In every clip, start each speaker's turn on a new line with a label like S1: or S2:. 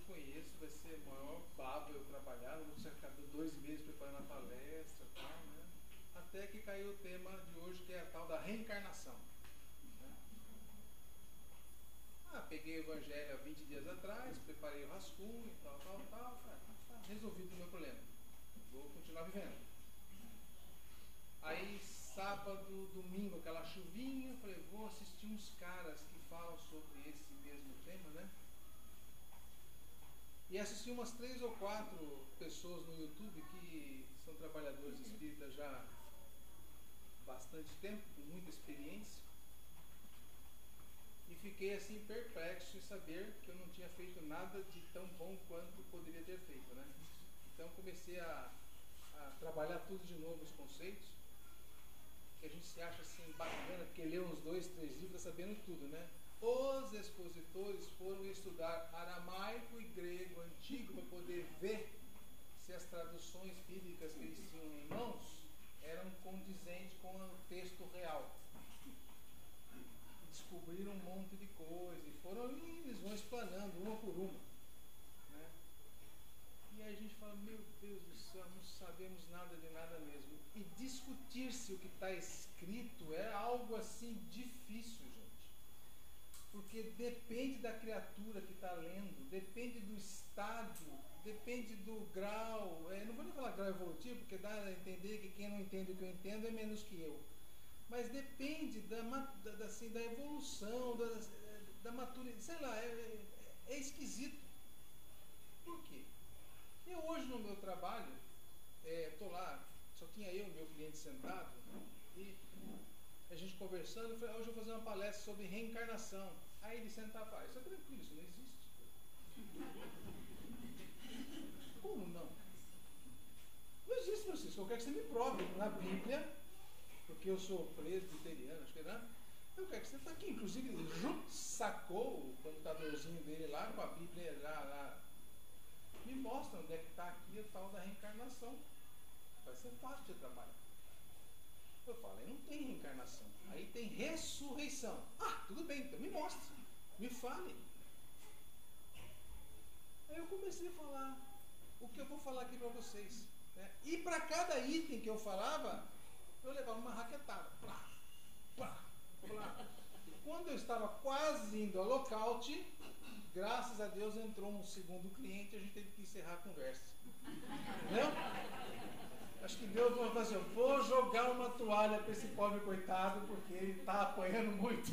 S1: conheço, vai ser o maior babo eu trabalhar, vou ficar 2 meses preparando a palestra e tal, né? Até que caiu o tema de hoje, que é a tal da reencarnação. Né? Peguei o evangelho há 20 dias atrás, preparei o rascunho e tal, resolvido o meu problema. Vou continuar vivendo. Aí, sábado, domingo, aquela chuvinha, eu falei, vou assistir uns caras que falam sobre esse mesmo tema, né? E assisti umas 3 ou 4 pessoas no YouTube que são trabalhadores espíritas já há bastante tempo, com muita experiência. E fiquei assim perplexo em saber que eu não tinha feito nada de tão bom quanto poderia ter feito, né? Então comecei a trabalhar tudo de novo, os conceitos, que a gente se acha assim bacana, porque lê uns 2, 3 livros, tá sabendo tudo, né? Os expositores foram estudar aramaico e grego antigo para poder ver se as traduções bíblicas que eles tinham em mãos eram condizentes com o texto real. Descobriram um monte de coisa e foram ali, eles vão explanando uma por uma, né? E aí a gente fala, meu Deus do céu, não sabemos nada de nada mesmo. E discutir se o que está escrito é algo assim difícil, gente. Porque depende da criatura que está lendo, depende do estado, depende do grau. Não vou nem falar grau evolutivo, porque dá a entender que quem não entende o que eu entendo é menos que eu. Mas depende da evolução, da maturidade, sei lá, é esquisito. Por quê? Eu hoje no meu trabalho, estou lá, só tinha eu e meu cliente sentado, e a gente conversando, eu falei, hoje eu vou fazer uma palestra sobre reencarnação. Aí ele sentava e falava, isso é tranquilo, isso não existe. Como não? Não existe, Francisco, eu quero que você me prove na Bíblia, porque eu sou presbiteriano, acho que não. Eu quero que você está aqui, inclusive ele sacou o computadorzinho dele lá, com a Bíblia lá. Me mostra onde é que está aqui a tal da reencarnação. Vai ser fácil de trabalhar. Eu falo, aí não tem reencarnação, aí tem ressurreição. Tudo bem, então me mostre, me fale. Aí eu comecei a falar o que eu vou falar aqui para vocês, né? E para cada item que eu falava, eu levava uma raquetada. E quando eu estava quase indo ao lockout, graças a Deus entrou um segundo cliente e a gente teve que encerrar a conversa. Entendeu? Acho que Deus vai fazer, vou jogar uma toalha para esse pobre coitado, porque ele está apanhando muito.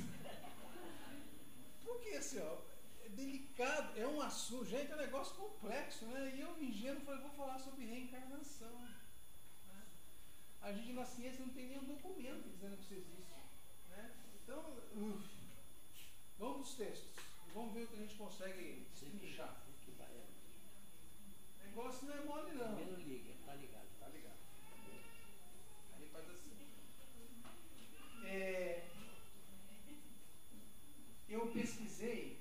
S1: Porque assim, é delicado, é um assunto, gente, é um negócio complexo, né? E eu, ingênuo, falei, vou falar sobre reencarnação. Né? A gente na ciência não tem nenhum documento dizendo que isso existe. Né? Então, vamos aos textos, vamos ver o que a gente consegue destrinchar. O negócio não é mole não.
S2: Primeiro liga, tá ligado.
S1: Tá ligado. Aí faz assim. Eu pesquisei,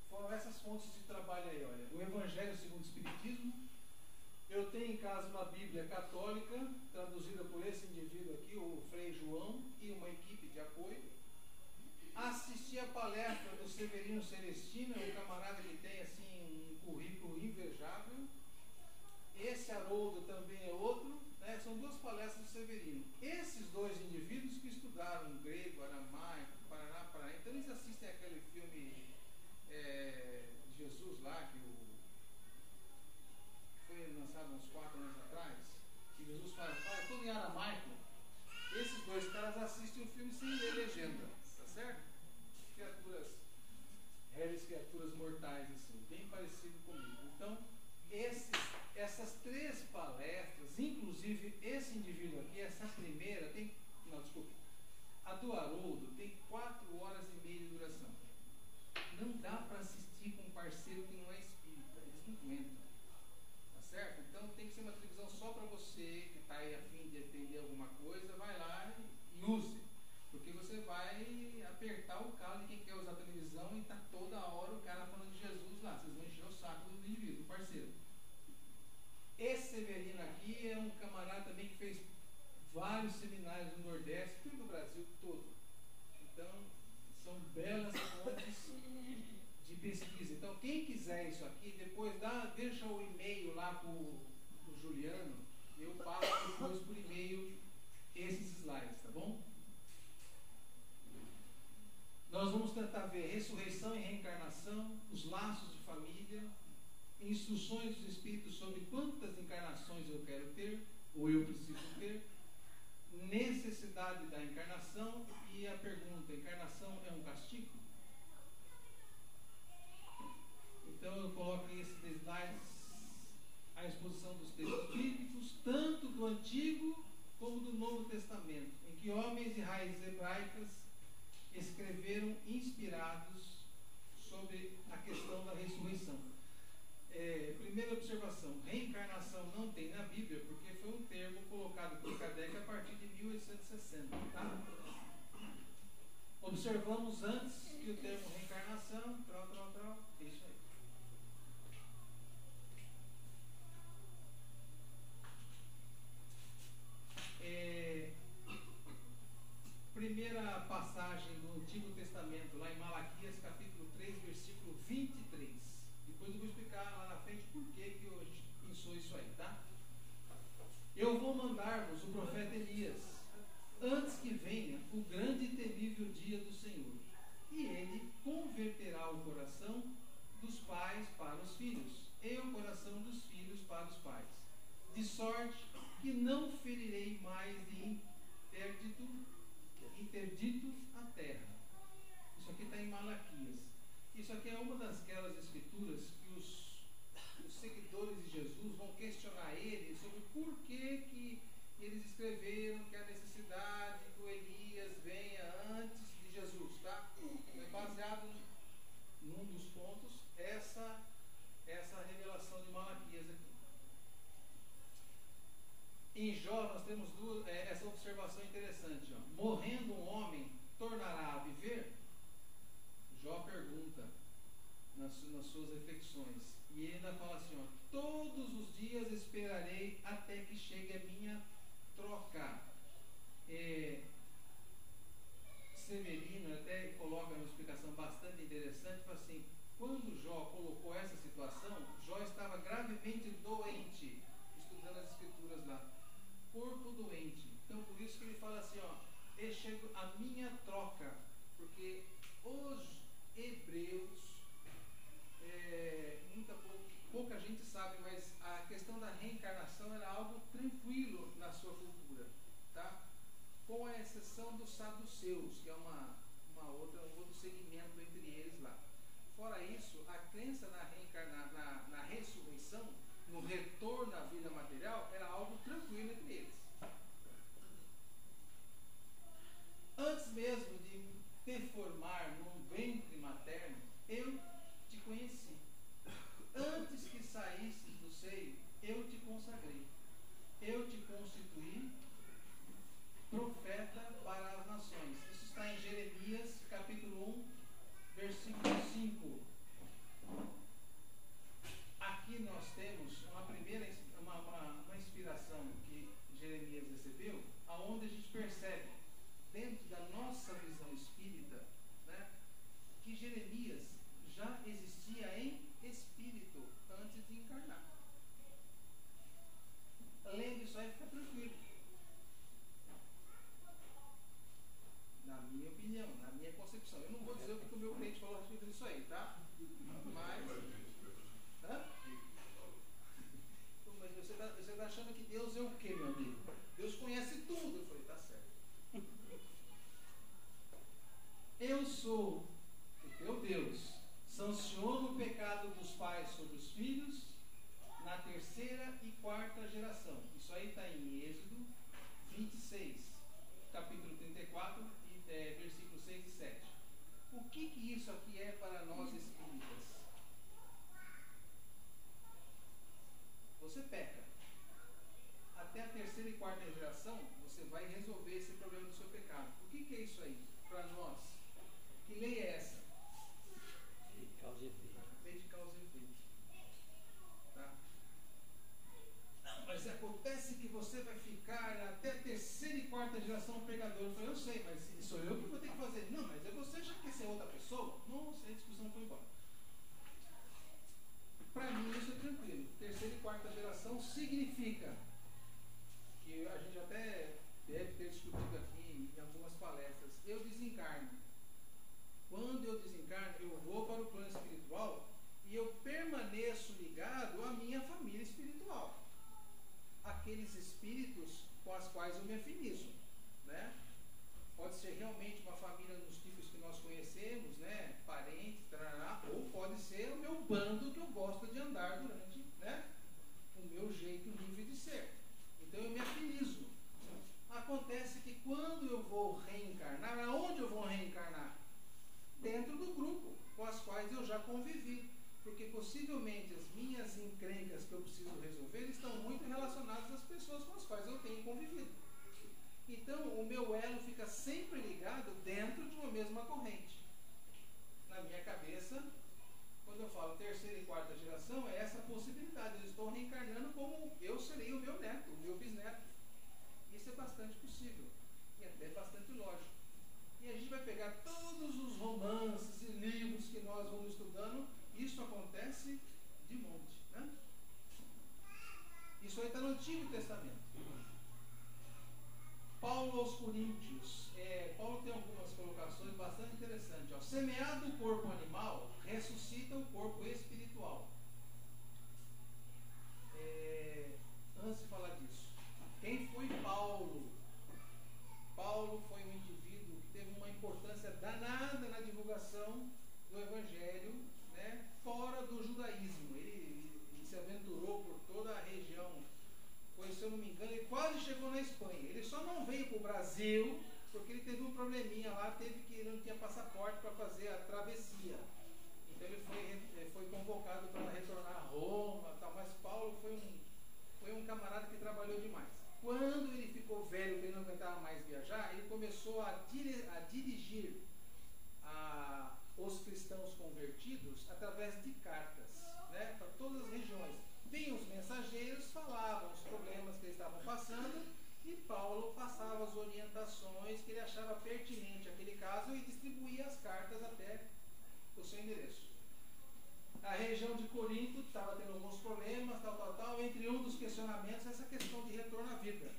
S1: foram essas fontes de trabalho aí, olha. O Evangelho segundo o Espiritismo. Eu tenho em casa uma Bíblia católica, traduzida por esse indivíduo aqui, o Frei João, e uma equipe de apoio. Assisti a palestra do Severino Celestino, um camarada que tem assim um currículo invejável. Esse Haroldo também é outro, né? São 2 palestras do Severino. Esses 2 indivíduos que estudaram grego, aramaico, Paraná. Então eles assistem aquele filme de Jesus lá, que foi lançado uns 4 anos atrás, que Jesus fala tudo em aramaico. Esses 2 caras assistem o filme sem ler legenda, tá certo? Criaturas mortais, assim, bem parecido comigo. Então, essas 3 palestras, inclusive esse indivíduo aqui, essa primeira, a do Haroldo tem 4 horas e meia de duração. Não dá para assistir com um parceiro que não é espírita, eles não aguentam. Tá certo? Então tem que ser uma televisão só para você que está aí a fim de entender alguma coisa, vai lá e use. Porque você vai apertar o calo de quem quer usar a televisão e está toda hora o cara falando de Jesus lá. Vocês vão encher o saco do indivíduo, do parceiro. Esse Severino aqui é um camarada também que fez vários seminários no Nordeste, no Brasil todo. Então, são belas fontes de pesquisa. Então, Quem quiser isso aqui, depois deixa o e-mail lá para o Juliano, eu passo depois por e-mail esses slides, tá bom? Nós vamos tentar ver ressurreição e reencarnação, os laços de família, instruções dos Espíritos sobre quantas encarnações eu quero ter, ou eu preciso ter, necessidade da encarnação e a pergunta: encarnação é um castigo? Então eu coloco em esses slides a exposição dos textos bíblicos, tanto do Antigo como do Novo Testamento, em que homens de raízes hebraicas escreveram inspirados sobre a questão da ressurreição. Primeira observação: reencarnação não tem na Bíblia, porque foi um termo colocado por Kardec a partir de 1860. Tá? Observamos antes que o termo reencarnação, é isso aí. Primeira passagem do Antigo Testamento, lá em Malaquias, capítulo 3, versículo 23. Depois eu vou explicar lá na frente por que a gente pensou isso aí, tá? Eu vou mandar-vos o profeta Elias, antes que venha o grande e terrível dia do Senhor. E ele converterá o coração dos pais para os filhos, e o coração dos filhos para os pais, de sorte que não ferirei mais de interdito a terra. Isso aqui está em Malaquias. Isso aqui é uma daquelas escrituras que os seguidores de Jesus vão questionar ele sobre por que eles escreveram que a necessidade que o Elias venha antes de Jesus, tá? É baseado num dos pontos essa revelação de Malaquias aqui. Em Jó nós temos essa observação interessante. Ó. Morrendo um homem, tornará a viver? Jó pergunta nas suas reflexões. E ele ainda fala assim: ó, todos os dias esperarei até que chegue a minha troca. Severino até coloca uma explicação bastante interessante. Fala assim: quando Jó colocou essa situação, Jó estava gravemente doente, estudando as escrituras lá. Corpo doente. Então por isso que ele fala assim, ó, eu chego a minha troca, porque os hebreus, pouca gente sabe, mas a questão da reencarnação era algo tranquilo na sua cultura, tá? Com a exceção dos saduceus, que é um outro segmento entre eles lá. Fora isso, a crença na ressurreição, no retorno à vida material, era algo tranquilo entre eles. Antes mesmo de te formar num ventre materno, eu te conheci. Antes que saísses do seio, eu te consagrei. Eu te constituí profeta para as nações. Isso está em Jeremias, capítulo 1, versículo 5. Aqui nós temos uma inspiração que Jeremias recebeu, aonde a gente percebe, dentro da nossa visão espírita, né, que Jeremias já existia em espírito antes de encarnar. Além disso aí, fica tranquilo. Na minha opinião, na minha concepção. Eu não vou dizer o que o meu cliente falou a respeito disso aí, tá? Mas... Mas você está achando que Deus é o quê, meu amigo? Deus conhece tudo. Eu falei, tá certo. Eu sou o teu Deus. Sanciono o pecado dos pais sobre os filhos na terceira e quarta geração. Isso aí está em Êxodo 26, capítulo 34, versículos 6 e 7. O que isso aqui é para nós espíritas? Você peca. Até a terceira e quarta geração, você vai resolver esse problema do seu pecado. O que é isso aí para nós? Que lei é essa?
S2: Lei de causa e efeito.
S1: Lei de causa e efeito. Tá? Não, mas acontece que você vai ficar até a terceira e quarta geração pecador. Eu falei, eu sei, mas sou eu que vou ter que fazer. Não, mas você já quer ser outra pessoa? Nossa, a discussão foi embora. significa, que a gente até deve ter discutido aqui em algumas palestras, eu desencarno. Quando eu desencarno, eu vou para o plano espiritual e eu permaneço ligado à minha família espiritual, aqueles espíritos com os quais eu me afinizo, né? Pode ser realmente uma família nos tipos que nós conhecemos, né? Parentes, tarará, ou pode ser o meu bando que eu gosto de andar durante, né? O meu jeito livre de ser. Então eu me afinizo. Acontece que quando eu vou reencarnar, aonde eu vou reencarnar? Dentro do grupo com as quais eu já convivi. Porque possivelmente as minhas encrencas que eu preciso resolver estão muito relacionadas às pessoas com as quais eu tenho convivido. Então o meu elo fica sempre ligado dentro de uma mesma corrente. Na minha cabeça, quando eu falo terceira e quarta geração, é essa possibilidade. Eu estou reencarnando como eu serei o meu neto, o meu bisneto. Isso é bastante possível e até bastante lógico. E a gente vai pegar todos os romances e livros que nós vamos estudando. Isso acontece de monte, né? Isso aí está no Antigo Testamento. Paulo aos Coríntios. Paulo tem algumas colocações bastante interessantes. Ó. Semeado o corpo animal, ressuscita o corpo espiritual. Antes de falar disso, quem foi Paulo? Paulo foi um indivíduo que teve uma importância danada na divulgação do Evangelho, né, fora do judaísmo. Ele se aventurou por toda a região, pois, se eu não me engano, ele quase chegou na Espanha. Ele só não veio para o Brasil porque ele teve um probleminha lá, ele não tinha passaporte para fazer a travessia. Então ele foi convocado para retornar a Roma, tal. Mas Paulo foi um camarada que trabalhou demais. Quando ele ficou velho, que ele não aguentava mais viajar, ele começou a dirigir os cristãos convertidos através de cartas, né, para todas as regiões. Vinham os mensageiros, falavam os problemas que eles estavam passando, e Paulo passava as orientações que ele achava pertinente àquele caso e distribuía as cartas até o seu endereço. A região de Corinto estava tendo alguns problemas, tal. Entre um dos questionamentos, essa questão de retorno à vida.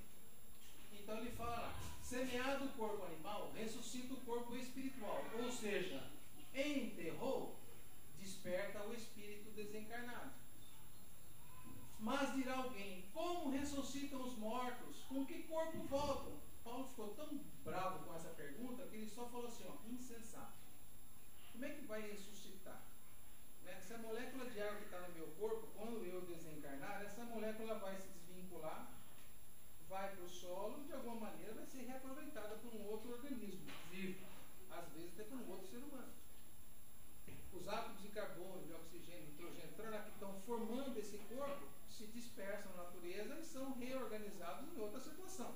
S1: Então ele fala: semeado o corpo animal, ressuscita o corpo espiritual. Ou seja, enterrou, desperta o espírito desencarnado. Mas dirá alguém: como ressuscitam os mortos? Com que corpo voltam? Paulo ficou tão bravo com essa pergunta que ele só falou assim: ó, insensato. Como é que vai ressuscitar? Se a molécula de água que está no meu corpo, quando eu desencarnar, essa molécula vai se desvincular, vai para o solo, de alguma maneira vai ser reaproveitada por um outro organismo vivo, às vezes até por um outro ser humano. Os átomos de carbono, de oxigênio, de nitrogênio, que estão formando esse corpo, se dispersam na natureza e são reorganizados em outra situação.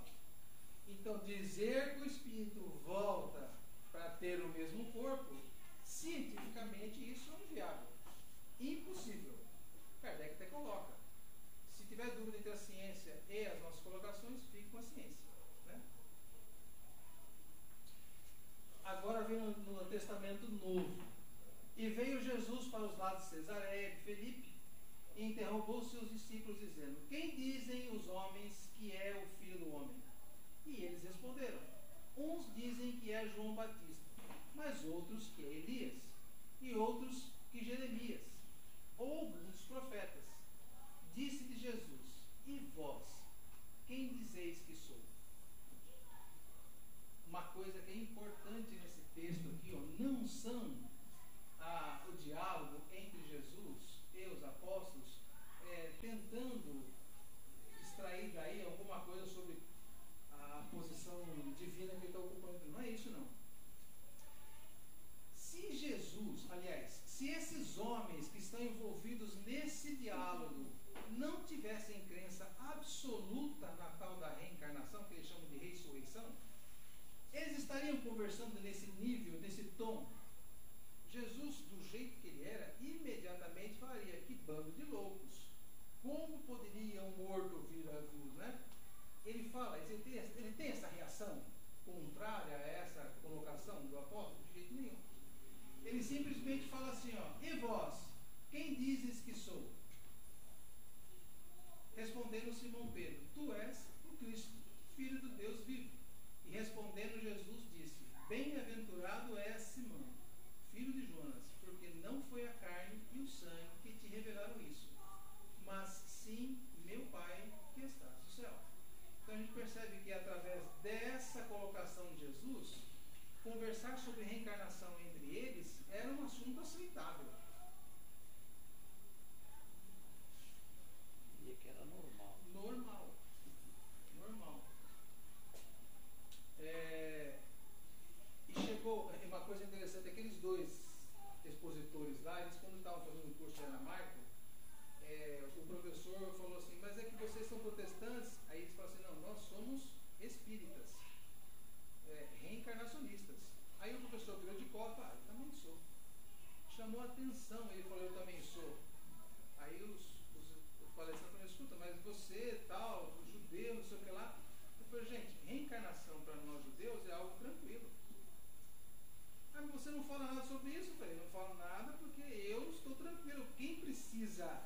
S1: Então, dizer que o espírito volta para ter o mesmo corpo, cientificamente isso é inviável. Impossível. Kardec até coloca. Se tiver dúvida entre a ciência e as nossas colocações, fique com a ciência, né? Agora vem no Testamento Novo. E veio Jesus para os lados de Cesareia de Felipe e interrogou seus discípulos, dizendo: quem dizem os homens que é o Filho do Homem? E eles responderam: uns dizem que é João Batista, mas outros que é Elias, e outros que Jeremias, ou alguns profetas. Disse-lhe Jesus: e vós, quem dizeis que sou? Uma coisa que é importante nesse texto aqui, ó, não são o diálogo entre Jesus e os apóstolos, tentando extrair daí alguma coisa sobre a posição divina que ele está ocupando. Não é isso, não. Se Jesus, aliás, se esses homens que estão envolvidos nesse diálogo não tivessem crença absoluta na tal da reencarnação, que eles chamam de ressurreição, eles estariam conversando nesse nível, nesse tom. Jesus, do jeito que ele era, imediatamente falaria: que bando de loucos, como poderia um morto vir a luz, né? Ele fala, ele tem essa reação contrária a essa colocação do apóstolo? De jeito nenhum. Ele simplesmente fala assim, ó: e vós, quem dizes que sou? Respondeu respondendo Simão Pedro: Tu és o Cristo, Filho do Deus vivo. E respondendo Jesus disse: Bem-aventurado és Simão, filho de Jonas, porque não foi a carne e o sangue que te revelaram isso, mas sim meu Pai que estás no céu. Então a gente percebe que através dessa colocação de Jesus, conversar sobre reencarnação entre eles era um assunto aceitável.
S2: E que era normal.
S1: Normal. E chegou, uma coisa interessante, aqueles dois expositores lá, eles quando estavam fazendo o curso de Ana Marco, o professor falou assim: mas é que vocês são protestantes? Aí eles falaram assim: não, nós somos espíritas, reencarnacionistas. Aí o professor virou de costas: eu também sou. Chamou a atenção, ele falou: eu também sou. Aí os palestrantes falaram: escuta, mas você tal, o judeu, não sei o que lá. Eu falei: gente, reencarnação para nós judeus é algo tranquilo. Ah, mas você não fala nada sobre isso? Eu falei: não falo nada porque eu estou tranquilo. Quem precisa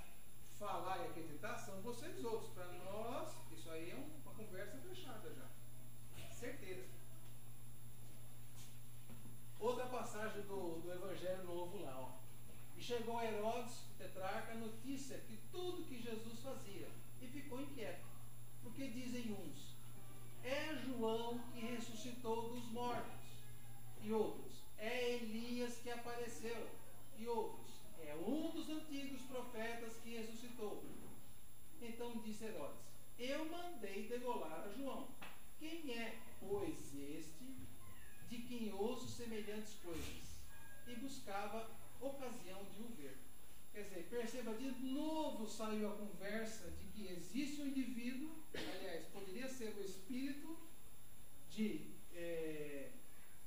S1: falar e acreditar são vocês outros. Para nós, isso aí é uma conversa fechada já. Certeza. Outra passagem do Evangelho Novo lá, ó. E chegou a Herodes, o tetrarca, a notícia que tudo que Jesus fazia, e ficou inquieto. Porque dizem uns: é João que ressuscitou dos mortos. E outros: é Elias que apareceu. E outros: é um dos antigos profetas que ressuscitou. Então disse Herodes: eu mandei degolar a João. Quem é, pois, este de quem ouço semelhantes coisas? E buscava ocasião de o ver. Quer dizer, perceba, de novo saiu a conversa de que existe um indivíduo, aliás, poderia ser o espírito de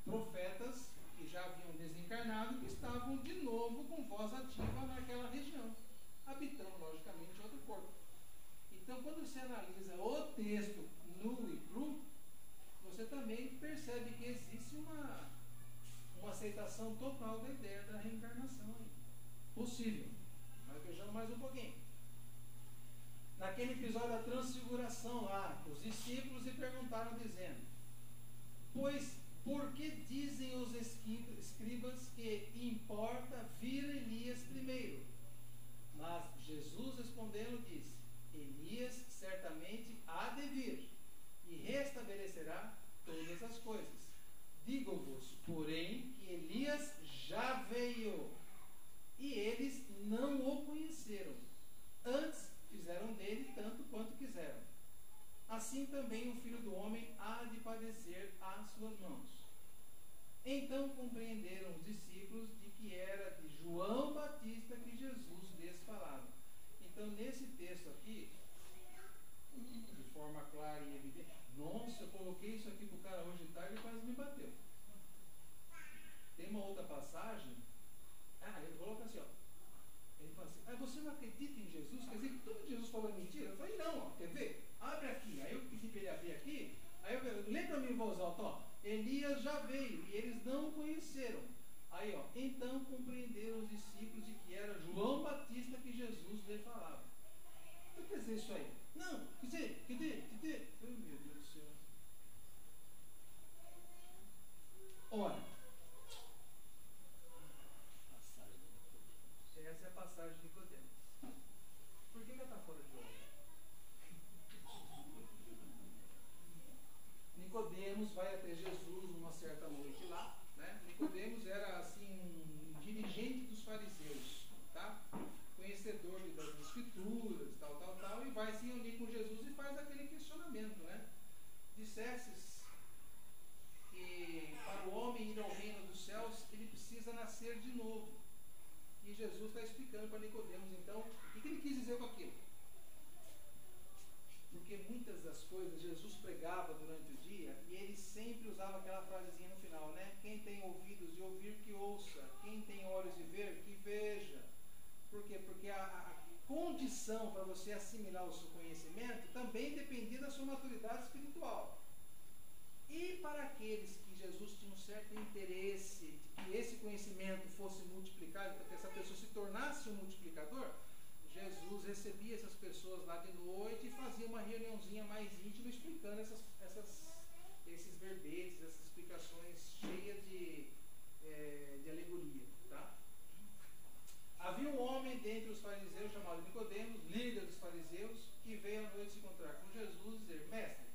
S1: profetas que já haviam desencarnado, que estavam de novo com voz ativa naquela região, habitando, logicamente, outro corpo. Então, quando você analisa o texto nu e cru, você também percebe que existe uma aceitação total da ideia da reencarnação aí. Possível. Mas vejamos mais um pouquinho. Naquele episódio da transfiguração lá, os discípulos lhe perguntaram dizendo: pois por que dizem os escribas que importa vir Elias primeiro? Mas Jesus respondendo disse: Elias certamente há de vir e restabelecerá todas as coisas. Digo-vos, porém, que Elias já veio e eles não o conheceram. Antes fizeram dele tanto quanto quiseram. Assim também o Filho do Homem há de padecer às suas mãos. Então compreenderam os discípulos de que era de João Batista que Jesus lhes falava. Então, nesse texto aqui, de forma clara e evidente, nossa, eu coloquei isso aqui para o cara hoje de tarde e quase me bateu. Tem uma outra passagem, ele coloca assim, ó. Ele fala assim: você não acredita em Jesus? Quer dizer que tudo que Jesus falou é mentira? Eu falei: não, ó, quer ver? Abre aqui. Aí eu pedi para ele abrir aqui. Aí eu lê para mim em voz alta, ó. Elias já veio e eles não o conheceram. Aí, ó, então compreenderam os discípulos de que era João Batista que Jesus lhe falava. O que quer dizer isso aí? Não, quer dizer. Oh, meu Deus do céu. Ora, essa é a passagem de Nicodemos. Por que ela está fora de ordem? Nicodemos vai até Jesus numa certa noite lá, né? Nicodemos era assim um dirigente dos fariseus, tá? Conhecedor das escrituras, tal, e vai se reunir com Jesus e faz aquele questionamento, né? Dissestes que para o homem ir ao reino dos céus ele precisa nascer de novo. E Jesus está explicando para Nicodemos, então, o que ele quis dizer com aquilo? Porque muitas das coisas Jesus pregava durante o dia e ele sempre usava aquela frasezinha no final, né? Quem tem ouvidos de ouvir, que ouça. Quem tem olhos de ver, que veja. Por quê? Porque a condição para você assimilar o seu conhecimento também dependia da sua maturidade espiritual. E para aqueles que Jesus tinha um certo interesse de que esse conhecimento fosse multiplicado, para que essa pessoa se tornasse um multiplicador, Jesus recebia essas pessoas lá de noite e fazia uma reuniãozinha mais íntima explicando esses verbetes, essas explicações cheias de alegoria. Tá? Havia um homem dentre os fariseus chamado Nicodemos, líder dos fariseus, que veio à noite se encontrar com Jesus e dizer: Mestre,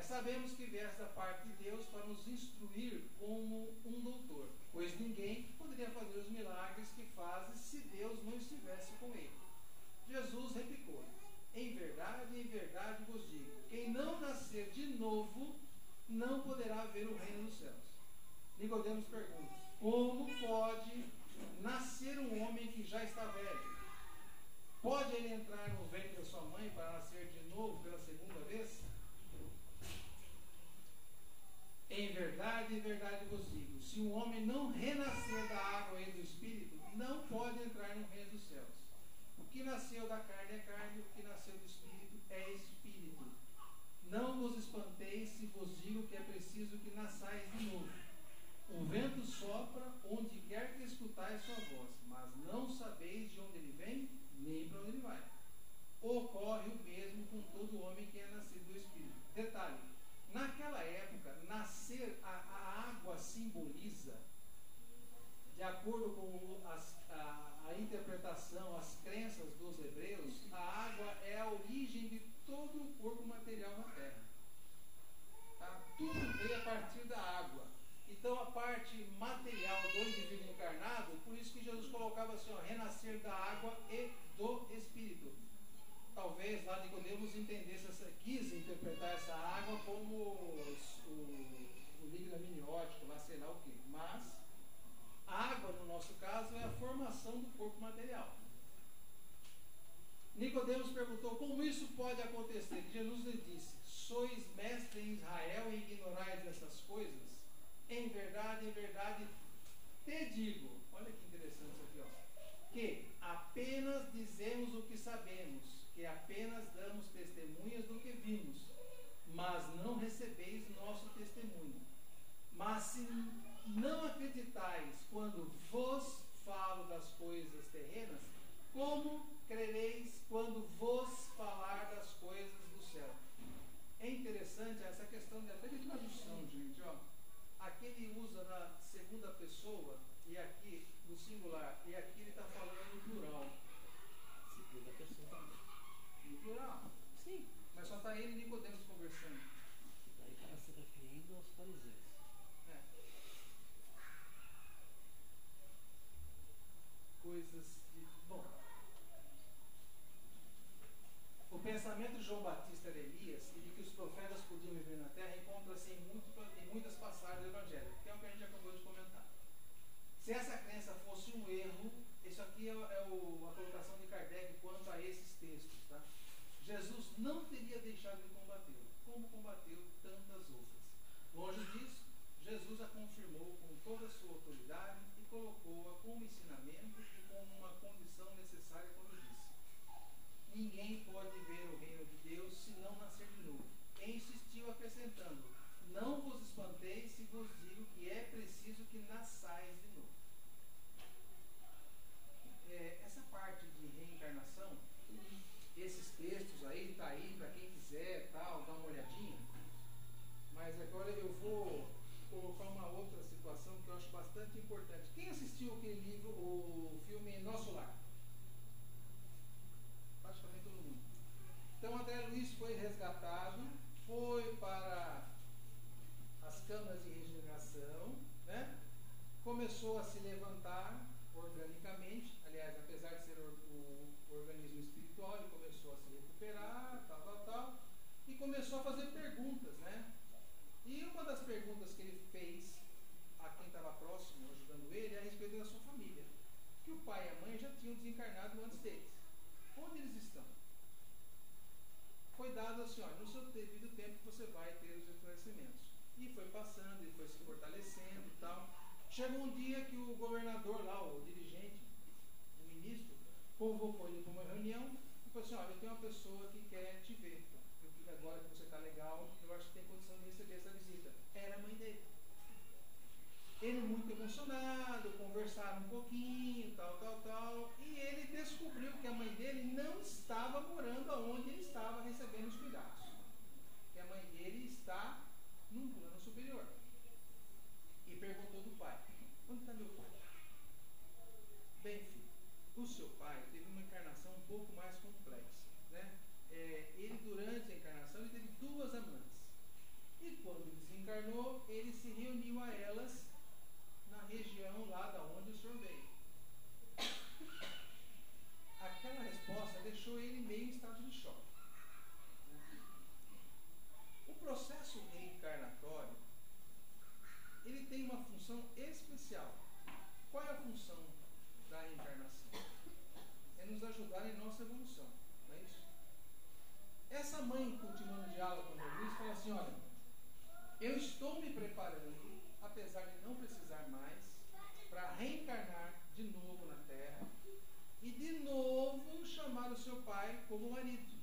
S1: sabemos que vieste da parte de Deus para nos instruir como um doutor, pois ninguém poderia fazer os milagres que fazes se Deus não estivesse com ele. Jesus replicou: em verdade vos digo, quem não nascer de novo não poderá ver o reino dos céus. Nicodemos pergunta: como pode nascer um homem que já está velho? Pode ele entrar no ventre da sua mãe para nascer de novo pela segunda vez? Em verdade vos digo, se um homem não renascer da água e do Espírito, não pode entrar no reino dos céus. O que nasceu da carne é carne, o que nasceu do Espírito é Espírito. Não vos espanteis se vos digo que é preciso que nasçais de novo. O vento sopra onde quer que escutais sua voz, mas não sabeis de onde ele vem, nem para onde ele vai. Ocorre o mesmo com todo homem que é nascido do Espírito. Detalhe: naquela época, nascer, a água simboliza, de acordo com a interpretação, as crenças dos hebreus, a água é a origem de todo o corpo material na terra. Tá? Tudo veio a partir da água. Então a parte material do indivíduo encarnado, por isso que Jesus colocava assim, ó, renascer da água e do Espírito. Talvez lá Nicodemos entendesse, quis interpretar essa água como o líquido amniótico, lá sei lá o quê. Mas a água, no nosso caso, é a formação do corpo material. Nicodemos perguntou: como isso pode acontecer? Jesus lhe disse: sois mestre em Israel e ignorais dessas coisas? Em verdade te digo, olha que interessante isso aqui, ó, que apenas dizemos o que sabemos, que apenas damos testemunhas do que vimos, mas não recebeis nosso testemunho. Mas se não acreditais quando vos falo das coisas terrenas, como crereis quando vos falar das coisas do céu? É interessante essa questão até de tradução, gente, ó. Aqui ele usa na segunda pessoa, e aqui no singular, e aqui ele está falando no plural.
S2: Segunda pessoa também.
S1: No plural? Sim. Mas só está ele e Nicodemos conversando.
S2: Daí está se referindo aos fariseus.
S1: É. Coisas de... Bom. O pensamento de João Batista era Elias e de que os profetas podiam viver na terra encontra-se em muitas passagens do Evangelho, que é o que a gente acabou de comentar. Se essa crença fosse um erro, isso aqui é a colocação de Kardec quanto a esses textos. Tá? Jesus não teria deixado de combatê-lo, como combateu tantas outras. Longe disso, Jesus a confirmou com toda a sua autoridade e colocou-a como ensinamento e como uma condição necessária quando disse: ninguém pode ver o reino de Deus se não nascer de novo. E insistiu acrescentando: não vos espanteis se vos digo que é preciso que nasçais de novo. Essa parte de reencarnação, esses textos aí, tá aí para quem quiser, tal, dá uma olhadinha. Mas agora eu vou colocar uma outra situação que eu acho bastante importante. Quem assistiu aquele livro, o filme Nosso Lar? Praticamente todo mundo. Então André Luiz foi resgatado, foi para as câmaras de regeneração, né? Começou a se levantar organicamente, aliás, apesar de ser o organismo espiritual, ele começou a se recuperar, tal, e começou a fazer perguntas, né? E uma das perguntas que ele fez a quem estava próximo, ajudando ele, é a respeito da sua família, que o pai e a mãe já tinham desencarnado antes deles. Onde eles estão? Foi dado assim, ó, no seu devido tempo você vai ter os esclarecimentos. E foi passando, e foi se fortalecendo e tal. Chegou um dia que o governador lá, o dirigente, o ministro, convocou ele para uma reunião e falou assim: ó, eu tenho uma pessoa que quer te ver. Agora que você está legal, eu acho que tem condição de receber essa visita. Era a mãe dele. Ele muito emocionado, conversaram um pouquinho, tal, e ele descobriu que a mãe dele estava morando aonde ele estava recebendo os cuidados. Que a mãe dele está num plano superior. E perguntou do pai: onde está meu pai? Bem, filho, o seu pai teve uma encarnação um pouco mais complexa, né? Ele, durante a encarnação, ele teve 2 amantes. E quando desencarnou, ele se reuniu a elas na região lá da onde o senhor veio. Aquela resposta deixou ele meio em estado de choque. O processo reencarnatório, ele tem uma função especial. Qual é a função da reencarnação? É nos ajudar em nossa evolução, não é isso? Essa mãe, continuando o diálogo com o Luiz, fala assim: olha, eu estou me preparando, apesar de não precisar mais, para reencarnar de novo na Terra e de novo chamar o seu pai como marido.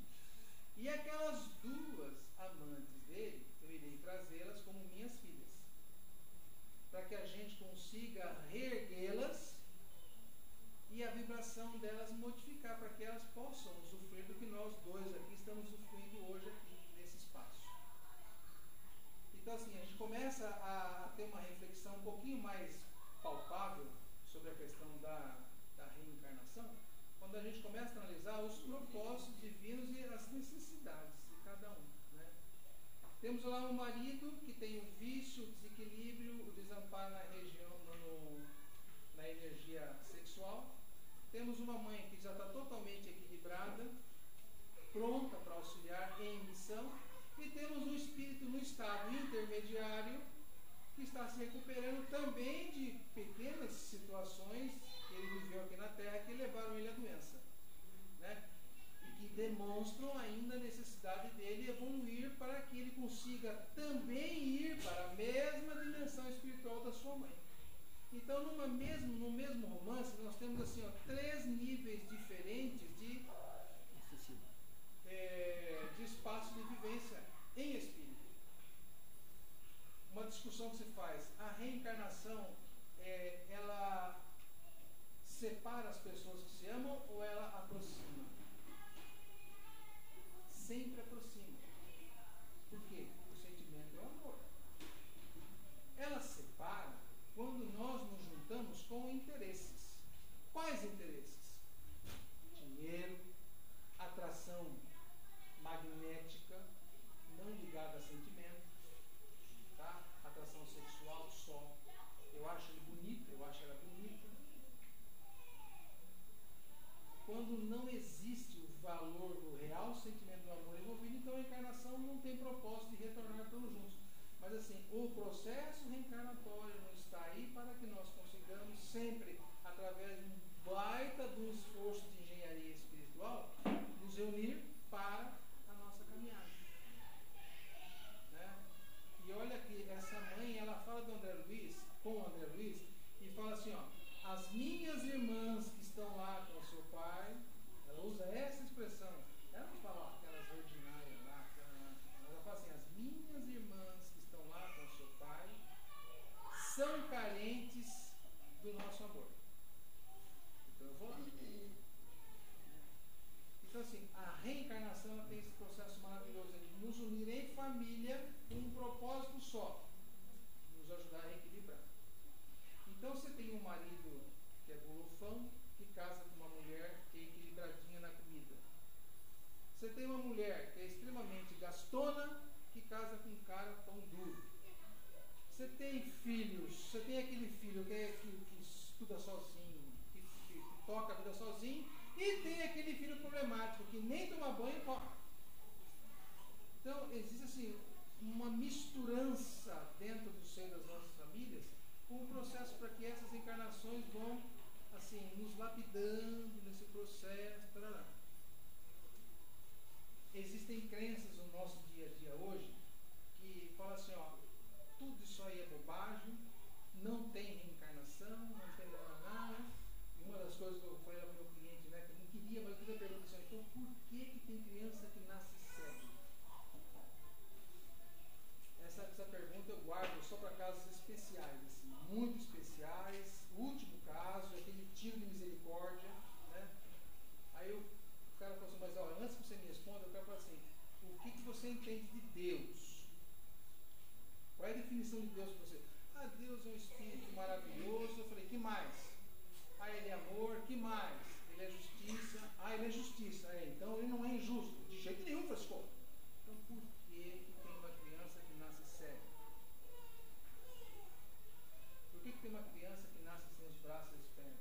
S1: E aquelas 2 amantes dele, eu irei trazê-las como minhas filhas, para que a gente consiga reerguê-las e a vibração delas modificar, para que elas possam usufruir do que nós 2 aqui estamos usufruindo hoje aqui nesse espaço. Então assim, a gente começa a ter uma reflexão um pouquinho mais palpável sobre a questão da reencarnação, quando a gente começa a analisar os propósitos divinos e as necessidades de cada um, né? Temos lá um marido que tem o vício, o desequilíbrio, o desamparo na região, na energia sexual. Temos uma mãe que já está totalmente equilibrada, pronta para auxiliar em missão. E temos um espírito no estado intermediário que está se recuperando também de pequenas situações que ele viveu aqui na Terra que levaram ele à doença, né? E que demonstram ainda a necessidade dele evoluir para que ele consiga também ir para a mesma dimensão espiritual da sua mãe. Então, no mesmo romance, nós temos assim, 3 níveis diferentes de espaço de vivência em espírito. Uma discussão que se faz: a reencarnação, ela separa as pessoas que se amam ou ela aproxima? Sempre aproxima. Por quê? O sentimento é o amor. Ela separa quando nós nos juntamos com interesses. Quais interesses? Dinheiro, atração magnética, não ligada a sentimento, tá? Atração sexual só. Eu acho ele bonito, eu acho ela bonita. Quando não existe o valor do real sentimento do amor envolvido, então a encarnação não tem propósito de retornar todos juntos. Mas assim, o processo reencarnatório não está aí para que nós consigamos sempre, através de um baita do esforço de engenharia espiritual, nos reunir para a nossa caminhada, né? E olha que essa mãe, ela fala do André Luiz, com o André Luiz, e fala assim, ó: as minhas irmãs que estão lá com o seu pai, ela usa essa expressão, ela não fala aquelas ordinárias lá, ela fala assim: as minhas irmãs que estão lá com o seu pai são carentes do nosso amor. Então eu vou lá. Então assim, a reencarnação tem esse processo maravilhoso de nos unir em família com um propósito só: nos ajudar a reequilibrar. Então você tem um marido que é golofão, que casa com uma mulher que é equilibradinha na comida. Você tem uma mulher que é extremamente gastona, que casa com um cara pão duro. Você tem filhos, você tem aquele filho que estuda sozinho, que toca a vida sozinho, e tem aquele filho problemático que nem toma banho e toca. Então existe assim uma misturança dentro do seio das nossas famílias, com um processo para que essas encarnações vão assim nos lapidando nesse processo. Tarará. Existem crenças no nosso dia a dia hoje que falam assim, ó: tudo isso aí é bobagem, não tem reencarnação, não tem nada. E uma das coisas que eu falei ao meu cliente, né, que eu não queria, mas eu fiz a pergunta assim: então por que tem criança que nasce cega? Essa pergunta eu guardo só para casos especiais, assim, muito especiais. O último caso, aquele tiro de misericórdia, né? Aí o cara falou assim: mas ó, antes que você me responda, eu quero falar assim, o que você entende de Deus? Qual é a definição de Deus para você? Ah, Deus é um Espírito maravilhoso. Eu falei, que mais? Ah, Ele é amor, que mais? Ele é justiça. Ah, Ele é justiça. Então Ele não é injusto. De jeito nenhum, frescou. Então por que tem uma criança que nasce cega? Por que tem uma criança que nasce sem os braços e as pernas?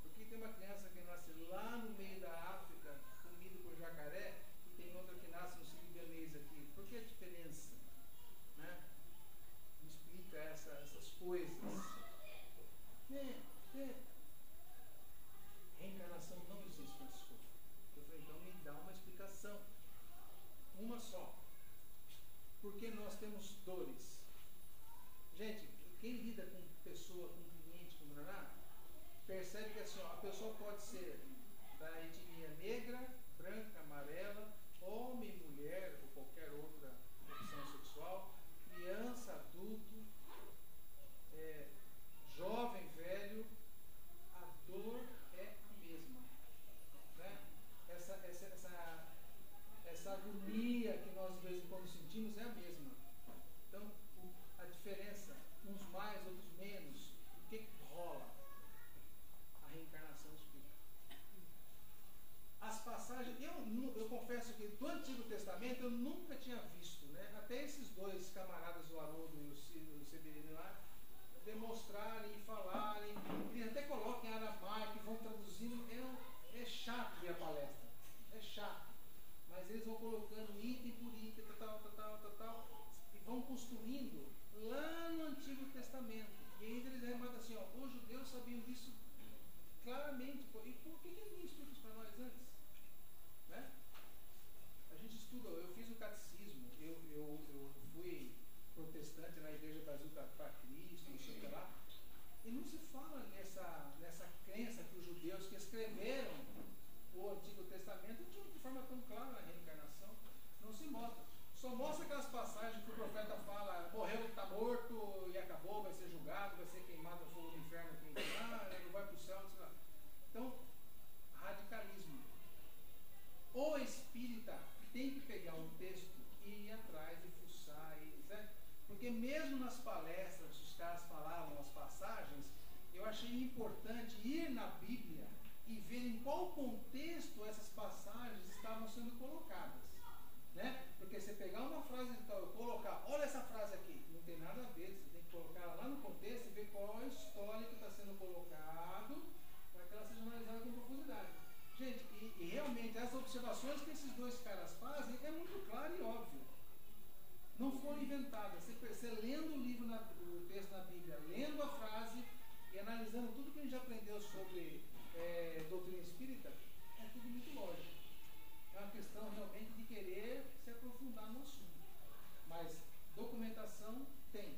S1: Por que tem uma criança que nasce lá no meio da África, comido por jacaré, e tem outra que nasce no Siriganês aqui? Por que a diferença? Né? Me explica essas coisas. Reencarnação não existe, Francisco. Eu falei, então me dá uma explicação. Uma só. Por que nós temos dores? Gente, quem lida com pessoa, com cliente, com braná, percebe que assim, ó, a pessoa pode ser da etnia negra, branca, amarela, homem, mulher ou qualquer outra opção sexual, criança, adulto, jovem, velho, a dor é a mesma. Né? Essa agonia que nós de vez em quando sentimos é a mesma. Então, a diferença, uns mais, outros menos, o que rola? A reencarnação explica. As passagens, eu confesso que do Antigo Testamento eu nunca tinha visto, né? Até esses dois camaradas, o Haroldo e o Severino lá, demonstrarem e falarem, eles até colocam em aramaico, vão traduzindo, é chato ver a palestra, é chato, mas eles vão colocando item por item, tal, e vão construindo lá no Antigo Testamento, e ainda eles arrematam assim, ó, os judeus sabiam disso claramente, e por que eles não estudam isso para nós antes? Né? A gente estuda, eu fiz o catecismo, eu fui protestante na Igreja Brasil para Cristo, não sei o que lá, e não se fala nessa crença que os judeus que escreveram o Antigo Testamento não tinham de forma tão clara na reencarnação, não se mostra. Só mostra aquelas passagens que o profeta fala, morreu, está morto e acabou, vai ser julgado, vai ser queimado no fogo do inferno, quem não vai para o céu, não sei lá. Então, radicalismo. O espírita tem que pegar um texto e ir atrás e fuçar, né? Porque mesmo nas palestras, os caras falavam as passagens, eu achei importante ir na Bíblia e ver em qual contexto essas passagens estavam sendo colocadas. Né? Porque você pegar uma frase e colocar, olha essa frase aqui, não tem nada a ver, você tem que colocar ela lá no contexto e ver qual é a história que está sendo colocado para que ela seja analisada com profundidade. Gente, e realmente as observações que esses dois caras fazem é muito claro e óbvio. Não foram inventadas. Você lendo o livro, o texto na Bíblia, lendo a frase e analisando tudo que a gente já aprendeu sobre doutrina espírita, é tudo muito lógico. É uma questão realmente de querer se aprofundar no assunto. Mas documentação tem.